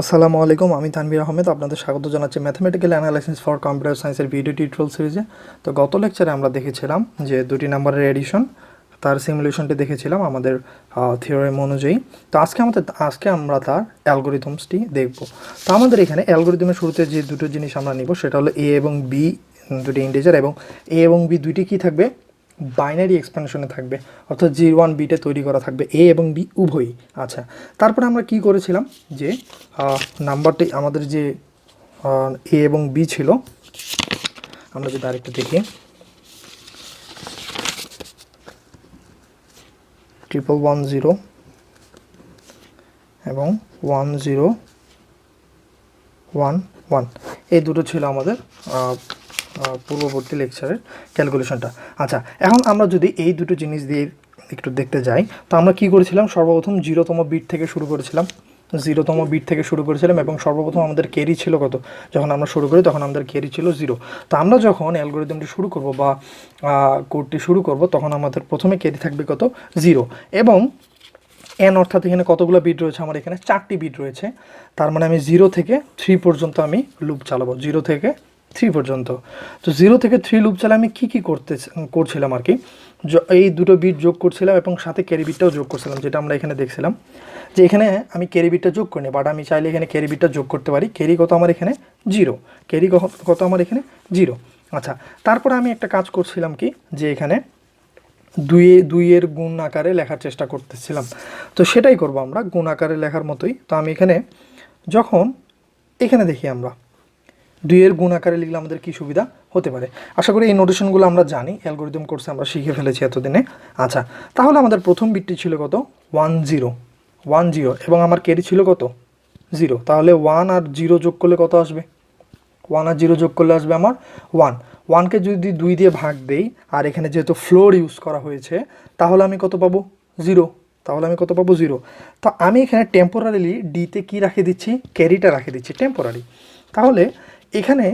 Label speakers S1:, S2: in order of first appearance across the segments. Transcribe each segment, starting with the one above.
S1: আসসালামু আলাইকুম, আমি তানভীর আহমেদ আপনাদের স্বাগত জানাচ্ছি ম্যাথমেটিক্যাল অ্যানালাইসিস ফর কম্পিউটার সায়েন্সের ভিডিও টিউটোরিয়াল সিরিজে। তো গত লেকচারে আমরা দেখেছিলাম যে 2টি নাম্বারের এডিশন, তার সিমুলেশনটি দেখেছিলাম আমাদের থিওরেম অনুযায়ী। তো আজকে আমরা তার অ্যালগোরিদমসটি দেখব। তো আমাদের এখানে অ্যালগোরিদমের শুরুতে যে দুটো জিনিস আমরা নিব সেটা হলো এ এবং বি, দুটি ইন্টিজার, এবং এ এবং বি দুইটি কী থাকবে, বাইনারি এক্সপ্যানশনে থাকবে, অর্থাৎ 0 1 বিটে তৈরি করা থাকবে, এ এবং বি উভয়ই। আচ্ছা, তারপরে আমরা কি করেছিলাম যে নাম্বারটি আমাদের যে এ এবং বি ছিল, আমরা যদি আরেকটু দেখি, 1110 এবং 1011, এই দুটো ছিল আমাদের পূর্ববর্তী লেকচারের ক্যালকুলেশনটা। আচ্ছা, এখন আমরা যদি এই দুটো জিনিস দিয়ে একটু দেখতে যাই, তো আমরা কি করেছিলাম, সর্বপ্রথম 0তম বিট থেকে শুরু করেছিলাম এবং সর্বপ্রথম আমাদের ক্যারি ছিল কত, যখন আমরা শুরু করি তখন আমাদের ক্যারি ছিল 0। তো আমরা যখন অ্যালগোরিদমটি শুরু করব বা কোডটি শুরু করব তখন আমাদের প্রথমে ক্যারি থাকবে কত, 0, এবং এন অর্থাৎ এখানে কতগুলো বিট রয়েছে, আমার এখানে 4টি বিট রয়েছে। তার মানে আমি 0 থেকে 3 পর্যন্ত আমি লুপ চালাবো, 0 থেকে 3 পর্যন্ত। তো 0 থেকে 3 লুপ চালে আমি কী করছিলাম আর কি, এই দুটো বিট যোগ করছিলাম এবং সাথে ক্যারি বিটটাও যোগ করছিলাম, যেটা আমরা এখানে দেখছিলাম যে এখানে আমি ক্যারি বিটটা যোগ করিনি, বাট আমি চাইলে এখানে ক্যারি বিটটা যোগ করতে পারি। ক্যারি কত আমার এখানে 0, ক্যারি কত আমার এখানে 0। আচ্ছা, তারপরে আমি একটা কাজ করছিলাম কি, যে এখানে দুইয়ের গুণ আকারে লেখার চেষ্টা করতেছিলাম। তো সেটাই করব আমরা, গুণ আকারে লেখার মতোই। তো আমি এখানে দেখি আমরা 2-এর গুণ আকারে লিখলে আমাদের কী সুবিধা হতে পারে। আশা করি এই নোটেশনগুলো আমরা জানি, অ্যালগোরিদম কোর্সে আমরা শিখে ফেলেছি এতদিনে। আচ্ছা, তাহলে আমাদের প্রথম বিটটি ছিল কত, 10 এবং আমার ক্যারি ছিল কত, 0। তাহলে 1 আর 0 যোগ করলে কত আসবে, 1 আর 0 যোগ করলে আসবে আমার 1কে যদি 2 দিয়ে ভাগ দেই, আর এখানে যেহেতু ফ্লোর ইউজ করা হয়েছে, তাহলে আমি কত পাবো, 0। তো আমি এখানে টেম্পোরারিলি ডিতে কি রাখে দিচ্ছি, ক্যারিটা রাখে দিচ্ছি টেম্পোরারি। তাহলে এখানে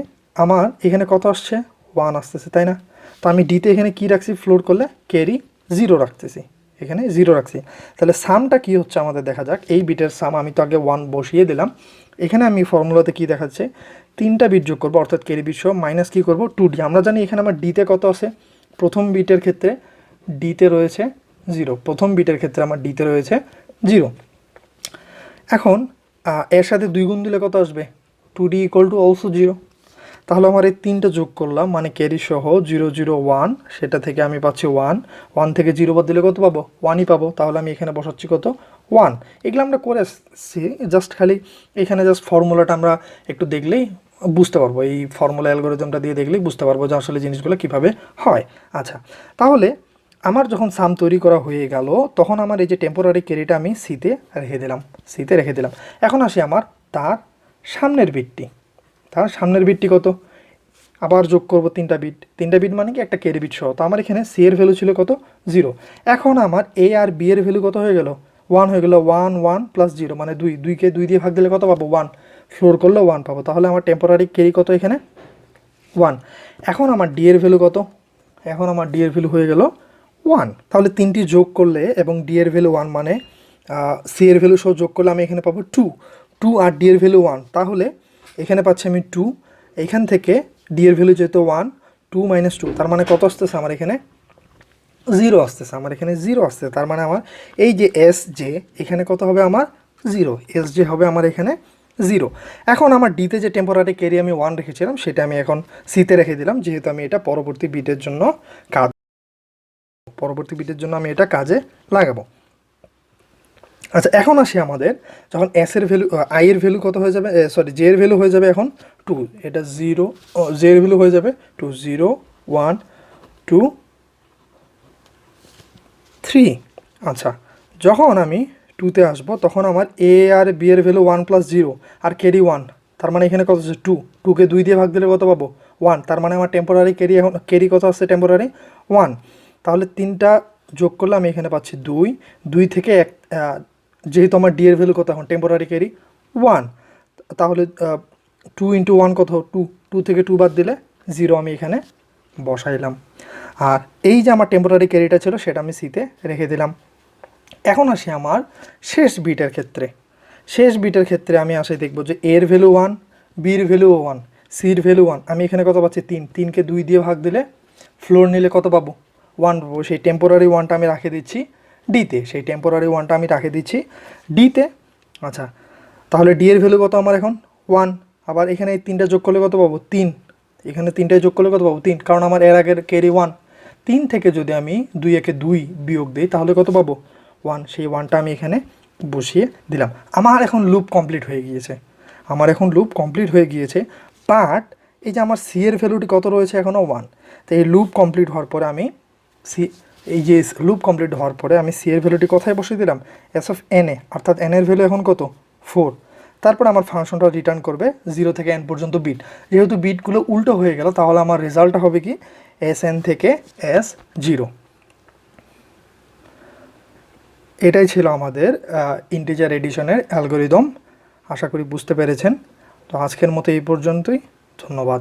S1: কত আসছে, 1 আসতেছে, তাই না? তো আমি ডিতে এখানে কি রাখছি, ফ্লোর করলে ক্যারি 0 রাখতেছি, এখানে 0 রাখছি। তাহলে সামটা কি হচ্ছে আমাদের দেখা যাক। এই বিটের সাম আমি তো আগে 1 বসিয়ে দিলাম। এখানে আমি ফর্মুলাতে কি দেখাচ্ছে, 3টা বিট যোগ করবো, অর্থাৎ ক্যারি বিট সহ মাইনাস কী করবো, 2D। আমরা জানি এখানে আমার ডিতে কত আছে, প্রথম বিটের ক্ষেত্রে ডিতে রয়েছে 0, প্রথম বিটের ক্ষেত্রে আমার ডিতে রয়েছে 0। এখন এর সাথে 2 গুণ দিলে কত আসবে, 2D = অলসো 0। তাহলে আমার এই 3টা যোগ করলাম, মানে ক্যারি সহ 0 0 1, সেটা থেকে আমি পাচ্ছি 1 থেকে 0 বাদ দিলে কত পাবো, 1ই পাবো। তাহলে আমি এখানে বসাচ্ছি কত, 1। এগুলো আমরা করেছি, জাস্ট খালি এখানে জাস্ট ফর্মুলাটা আমরা একটু দেখলেই বুঝতে পারবো, এই ফর্মুলা অ্যালগোরিদমটা দিয়ে দেখলেই বুঝতে পারবো যে আসলে জিনিসগুলো কীভাবে হয়। আচ্ছা, তাহলে আমার যখন সাম তৈরি করা হয়ে গেল, তখন আমার এই যে টেম্পোরারি ক্যারিটা আমি সিতে রেখে দিলাম। এখন আসি আমার তার সামনের বিটটি কত, আবার যোগ করব 3টা বিট মানে কি একটা ক্যারি বিট সহ। তো আমার এখানে সি এর ভ্যালু ছিল কত, 0। এখন আমার এ আর বি এর ভ্যালু কত হয়ে গেল, 1 হয়ে গেল। 1 1 প্লাস 0 মানে 2কে 2 দিয়ে ভাগ দিলে কত পাবো, 1। ফ্লোর করলে 1 পাবো। তাহলে আমার টেম্পোরারি ক্যারি কত এখানে, 1। এখন আমার ডি এর ভ্যালু কত, হয়ে গেল 1। তাহলে 3টি যোগ করলে এবং ডি এর ভ্যালু 1 মানে সি এর ভ্যালু সহ যোগ করলে আমি এখানে পাবো 2 আর ডি এর ভ্যালু 1। তাহলে এখানে পাচ্ছি আমি 2, এইখান থেকে ডি এর ভ্যালু যেহেতু 1, 2 - 2, তার মানে কত আসতেছে আমার এখানে, 0 আসতেছে। তার মানে আমার এই যে এস জে এখানে কত হবে, আমার 0, এস জে হবে আমার এখানে 0। এখন আমার ডিতে যে টেম্পোরারি ক্যারি আমি 1 রেখেছিলাম, সেটা আমি এখন সিতে রেখে দিলাম, যেহেতু আমি এটা পরবর্তী বিটের জন্য আমি এটা কাজে লাগাবো। আচ্ছা, এখন আসি আমাদের যখন এস এর ভ্যালু, আই এর ভ্যালু কত হয়ে যাবে, জে এর ভ্যালু হয়ে যাবে এখন 2, এটা 0, জে এর ভ্যালু হয়ে যাবে 2, 0 1 2 3। আচ্ছা, যখন আমি 2তে আসবো, তখন আমার এ আর বি এর ভ্যালু 1 + 0 আর ক্যারি 1, তার মানে এখানে কত আছে 2কে 2 দিয়ে ভাগ দিলে কত পাবো, 1। তার মানে আমার টেম্পোরারি ক্যারি কত আছে, টেম্পোরারি 1। তাহলে 3টা যোগ করলে আমি এখানে পাচ্ছি 2 থেকে 1, যেহেতু আমার ডি এর ভ্যালু কত এখন, টেম্পোরারি ক্যারি 1, তাহলে 2 × 1 কত, 2 থেকে 2 বাদ দিলে 0 আমি এখানে বসাইলাম। আর এই যে আমার টেম্পোরারি ক্যারিটা ছিল, সেটা আমি সিতে রেখে দিলাম। এখন আসি আমার শেষ বিটের ক্ষেত্রে। শেষ বিটের ক্ষেত্রে আমি আসে দেখব যে এর ভ্যালু 1, বির ভ্যালু 1, সির ভ্যালু 1। আমি এখানে কত পাচ্ছি 3, 3কে 2 দিয়ে ভাগ দিলে ফ্লোর নিলে কত পাবো 1 পাবো। সেই টেম্পোরারি 1টা আমি রাখে দিচ্ছি ডিতে, সেই টেম্পোরারি 1টা আমি রাখে দিচ্ছি ডিতে। আচ্ছা, তাহলে ডি এর ভ্যালু কত আমার এখন 1। আবার এখানে এই 3টা যোগ করলে কত পাবো 3, এখানে 3টায় যোগ করলে কত পাবো 3, কারণ আমার এর আগের ক্যারি 1। 3 থেকে যদি আমি 2 একে 2 বিয়োগ দিই তাহলে কত পাবো 1, সেই 1টা আমি এখানে বসিয়ে দিলাম। আমার এখন লুপ কমপ্লিট হয়ে গিয়েছে, আমার এখন লুপ কমপ্লিট হয়ে গিয়েছে। বাট এই যে আমার সি এর ভ্যালুটি কত রয়েছে এখনও 1। তো এই লুপ কমপ্লিট হওয়ার পরে আমি সি, এই যে লুপ কমপ্লিট হওয়ার পরে আমি সি এর ভ্যালুটি কোথায় বসিয়ে দিলাম এস অফ এন এ, অর্থাৎ এন এর ভ্যালু এখন কত 4। তারপর আমার ফাংশনটা রিটার্ন করবে 0 থেকে এন পর্যন্ত বিট। যেহেতু বিটগুলো উল্টো হয়ে গেল তাহলে আমার রেজাল্টটা হবে কি এস এন থেকে এস 0। এটাই ছিল আমাদের ইন্টিজার এডিশনের অ্যালগরিদম। আশা করি বুঝতে পেরেছেন। তো আজকের মতো এই পর্যন্তই, ধন্যবাদ।